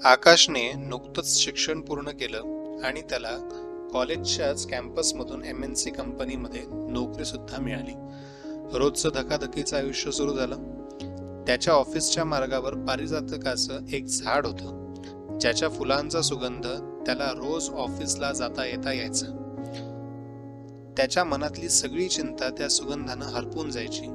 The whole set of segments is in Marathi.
आकाशने नुकतंच शिक्षण पूर्ण केलं आणि त्याला कॉलेजच्याच कॅम्पसमधून MNC कंपनीमध्ये नोकरी सुद्धा मिळाली. रोजचं धकाधकीचं आयुष्य सुरू झालं. त्याच्या ऑफिसच्या मार्गावर पारिजातकाचं एक झाड होतं, ज्याच्या फुलांचा सुगंध त्याला रोज ऑफिसला जाता येता यायचा. त्याच्या मनातली सगळी चिंता त्या सुगंधानं हरपून जायची.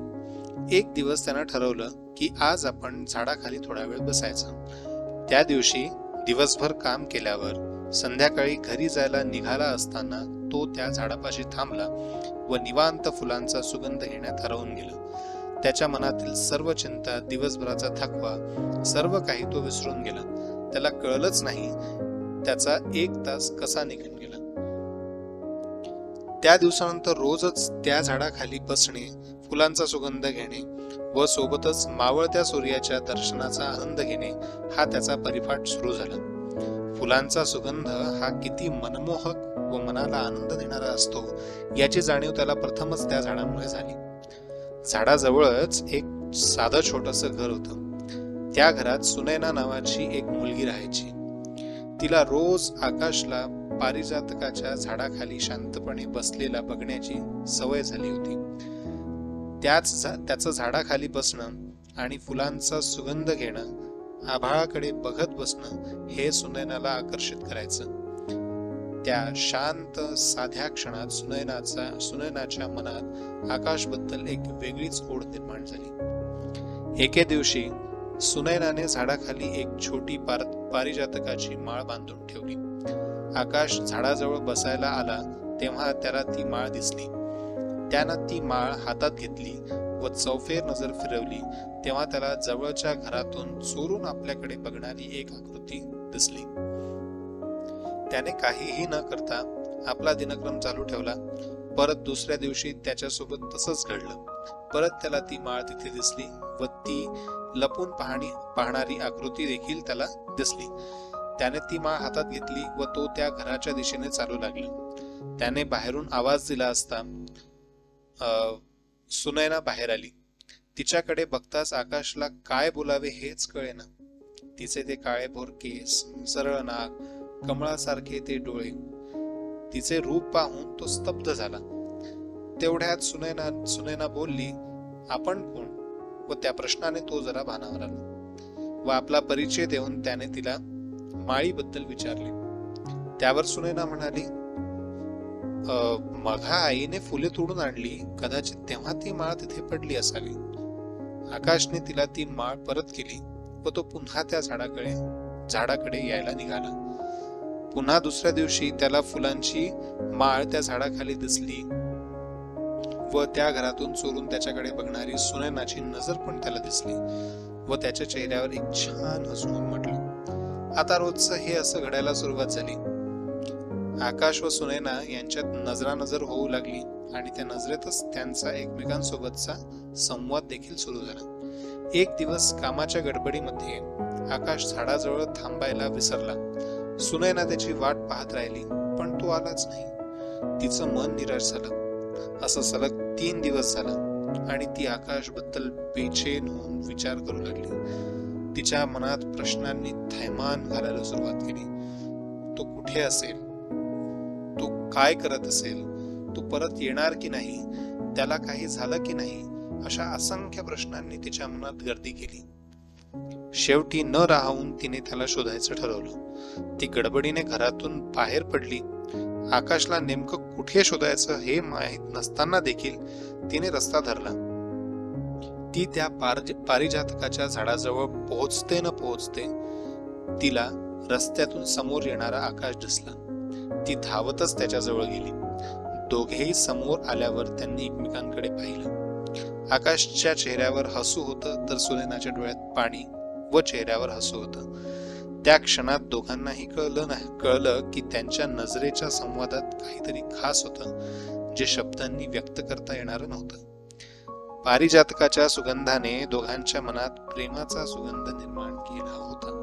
एक दिवस त्यानं ठरवलं की आज आपण झाडाखाली थोडा वेळ बसायचं. त्या दिवशी दिवसभर काम केल्यावर संध्याकाळी घरी जायला निघाला असताना तो त्या झाडापाशी थांबला व निवांत फुलांचा सुगंध घेण्यात हरवून गेला. त्याच्या मनातील सर्व चिंता, दिवसभराचा थकवा, सर्व काही तो विसरून गेला. त्याला कळलंच नाही त्याचा 1 तास कसा निघून गेला. त्या दिवसानंतर रोजच त्या झाडाखाली बसणे, फुलांचा सुगंध घेणे व सोबतच मावळत्या सूर्याच्या दर्शनाचा आनंद घेणे हा त्याचा परिपाठ सुरू झाला. फुलांचा सुगंध हा किती मनमोहक व मनाला आनंद देणारा असतो याची जाणीव त्याला प्रथमच त्या झाडामुळे झाली. झाडाजवळच एक साधं छोटंसं घर होतं. त्या घरात सुनैना नावाची एक मुलगी राहायची. तिला रोज आकाशला पारिजातकाच्या झाडाखाली शांतपणे बसलेला बघण्याची सवय झाली होती. त्याचं झाडाखाली बसणं आणि फुलांचा सुगंध घेणं, आभाळाकडे बघत बसणं हे सुनैनाला आकर्षित करायचं. त्या शांत साध्या क्षणात सुनैनाच्या मनात आकाशबद्दल एक वेगळीच ओढ निर्माण झाली. एके दिवशी सुनैनाने झाडाखाली एक छोटी पारिजातकाची माळ बांधून ठेवली. आकाश झाडाजवळ बसायला आला तेव्हा त्याला ती माळ दिसली. त्यानं ती माळ हातात घेतली व चौफेर नजर फिरवली तेव्हा त्याला जवळच्या घरातून चोरून आपल्याकडे बघणारी एक आकृती दिसली. त्याने काहीही न करता आपला दिनक्रम चालू ठेवला. परत दुसऱ्या दिवशी त्याच्यासोबत तसंच घडलं. परत त्याला ती माळ तिथे दिसली व ती लपून पाहणारी आकृती देखील त्याला दिसली. त्याने ती माळ हातात घेतली व तो त्या घराच्या दिशेने चालू लागला. त्याने बाहेरून आवाज दिला असता सुनैना बाहेर आली. तिच्याकडे बघताच आकाशला काय बोलावे हेच कळेना. तिचे ते काळेभोर केस, सरळ नाक, कमळासारखे ते डोळे, तिचे रूप पाहून तो स्तब्ध झाला. तेवढ्यात सुनैना बोलली, आपण कोण? व त्या प्रश्नाने तो जरा भानावर आला व आपला परिचय देऊन त्याने तिला माळीबद्दल विचारले. त्यावर सुनैना म्हणाली, मघा आईने फुले तोडून आणली, कदाचित तेव्हा ती माळ तिथे पडली असावी. आकाशने तिला ती माळ परत केली व तो पुन्हा त्या झाडाकडे यायला निघाला. पुन्हा दुसऱ्या दिवशी त्याला फुलांची माळ त्या झाडाखाली दिसली व त्या घरातून चोरून त्याच्याकडे बघणारी सुनैनाची नजर पण त्याला दिसली व त्याच्या चेहऱ्यावर एक छान हसून उमटलं. आता रोजचं हे असं घडायला सुरुवात झाली. आकाश व सुनैना यांच्यात नजरानजर होऊ लागली आणि त्या नजरेतच त्यांचा एकमेकांसोबतचा संवाद देखील सुरू झाला. एक दिवस कामाच्या गडबडीमध्ये आकाश झाडाजवळ थांबायला विसरला. सुनैना त्याची वाट पाहत राहिली पण तो आलाच नाही. तिचं मन निराश झालं. असं सलग 3 दिवस झाला आणि ती आकाशबद्दल बेचैन होऊन विचार करू लागली. तिच्या मनात प्रश्नांनी थैमान घालायला सुरुवात केली. तो कुठे असेल? तो काय करत असेल? तो परत येणार की नाही? त्याला काही झालं की नाही? अशा असंख्य प्रश्नांनी तिच्या मनात गर्दी केली. शेवटी न राहून तिने त्याला शोधायचं ठरवलं. ती गडबडीने घरातून बाहेर पडली. आकाशला नेमकं कुठे शोधायचं हे माहीत नसताना देखील तिने रस्ता धरला. ती त्या पारिजातकाच्या झाडाजवळ पोहोचते न पोहोचते तिला रस्त्यातून समोर येणारा आकाश दिसला. ती धावतच त्याच्याजवळ गेली. दोघेही समोर आल्यावर त्यांनी एकमेकांकडे पाहिलं. आकाशच्या चेहऱ्यावर हसू होतं तर सुनैनाच्या डोळ्यात पाणी व चेहऱ्यावर हसू होतं. त्या क्षणात दोघांनाही कळलं की त्यांच्या नजरेच्या संवादात काहीतरी खास होतं जे शब्दांनी व्यक्त करता येणार नव्हतं. पारिजातकाच्या सुगंधाने दोघांच्या मनात प्रेमाचा सुगंध निर्माण केला होता.